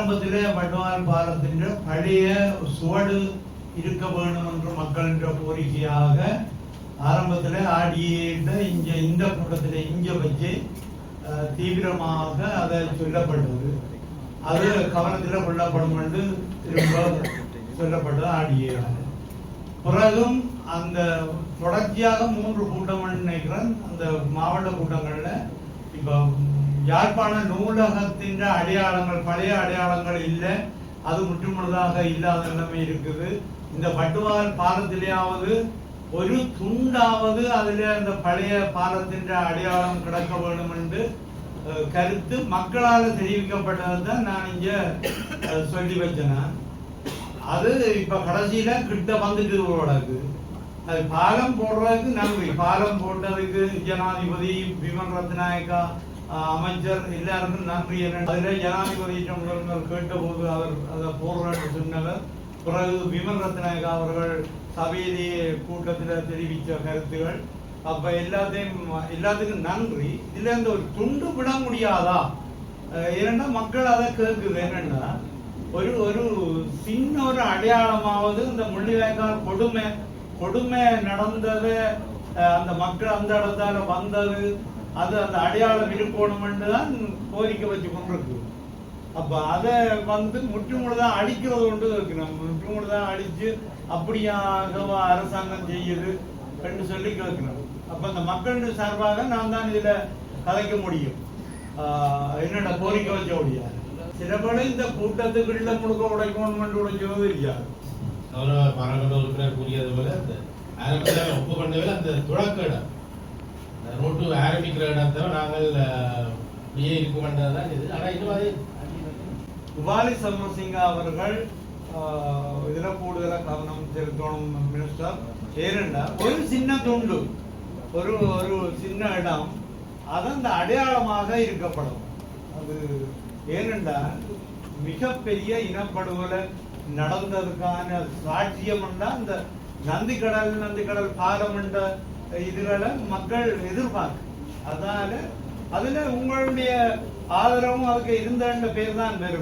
ஆரம்பத்திலே வடுவால் பாலத்தின் பழைய சுவடு இருக்க வேண்டும் என்ற மக்களின் கோரிக்கையாக ஆரம்பத்தில் ஆடியிட்ட இந்த கூட்டத்தில் இங்க வச்சு தீவிரமாக அதை சொல்லப்பட்டது. அது கவனத்தில் கொள்ளப்படும் என்று திரும்ப சொல்லப்பட்டது ஆடியாக. பிறகும் அந்த தொடர்ச்சியாக 3 கூட்டம் நினைக்கிறேன். அந்த மாவட்ட கூட்டங்கள்ல இப்ப யாழ்ப்பாண நூலகத்தின் அடையாளங்கள் பழைய அடையாளங்கள் இல்லை, அது முற்றுமுழுதாக இல்லாத நிலைமை இருக்குது. இந்த வட்டுவால் பாலத்திலேயாவது ஒரு துண்டாவது அதுல அந்த பழைய பாலத்தின் அடையாளம் கிடக்க வேண்டும் என்று கருத்து மக்களால் தெரிவிக்கப்பட்டதுதான் நான் இங்க சொல்லி வச்சேன். அது இப்ப கடைசியில கிட்ட வந்துட்டு உருவாக்கு. அது பாலம் போடுறதுக்கு நன்றி. பாலம் போட்டதுக்கு ஜனாதிபதி விமல் ரத்நாயக்கா அமைச்சர் எல்லாருக்கும் நன்றி. அதுல ஜனாதிபதி முதல்வர் கேட்ட போது அவர் அதை போடுறேன்னு சொன்னவர். பிறகு விமல் ரத்நாயக்கா அவர்கள் சபையிலேயே கூட்டத்தில் தெரிவித்த கருத்துகள். அப்ப எல்லாத்துக்கும் நன்றி. இதுல இந்த ஒரு துண்டு விட முடியாதா? ஏன்னா மக்கள் அதை கேட்குது. என்னன்னா ஒரு சின்ன ஒரு அடையாளமாவது இந்த முள்ளிவாய்க்கால் கொடுமை நடந்தது, அந்த மக்கள் அந்த இடத்தால வந்தது, அது அந்த அடையாளம் இருக்கணும்னு தான் கோரிக்கை வச்சு கொண்டிருக்கு. அப்ப அதை முற்றுமுழுதான் அழிக்கிறது கொண்டு இருக்கணும். முற்றுமுழுதான் அழிச்சு அப்படியாக அரசாங்கம் செய்யுது என்று சொல்லி கேட்கணும். அப்ப அந்த மக்கள் சார்பாக நான் தான் இதுல கலைக்க முடியும். என்னோட கோரிக்கை வச்ச முடியாது. சில பேர் இந்த கூட்டத்துக்குள்ள முழுக்க உடைக்கணும் என்று உடைச்சது தெரியாது. பாராளுமன்ற உறுப்பினர் கூறியது போல ஒப்புக்கொண்டதில் அந்த தொடக்க இடம் ரோட்டு ஆரம்பிக்கிற இடத்தை நாங்கள் இருக்கும் என்றதான் இது. ஆனா இன்னும் அது உபாலி சமரசிங்க அவர்கள் இதுல கூடுதலா கவனம் செலுத்தணும் மினிஸ்டர். ஏனென்றா ஒரு சின்ன துண்டு ஒரு சின்ன இடம் அது அந்த அடையாளமாக இருக்கப்படும். அது ஏனென்றால் மிகப்பெரிய இனப்படுகொலை நடந்ததுக்கான சாட்சியம் அந்த நந்திக்கடல் பாலம் என்ற இதுகளை மக்கள் எதிர்பார்க்க. அதனால அதுல உங்களுடைய ஆதரவும் அதுக்கு இருந்த பேர் தான் வரும்.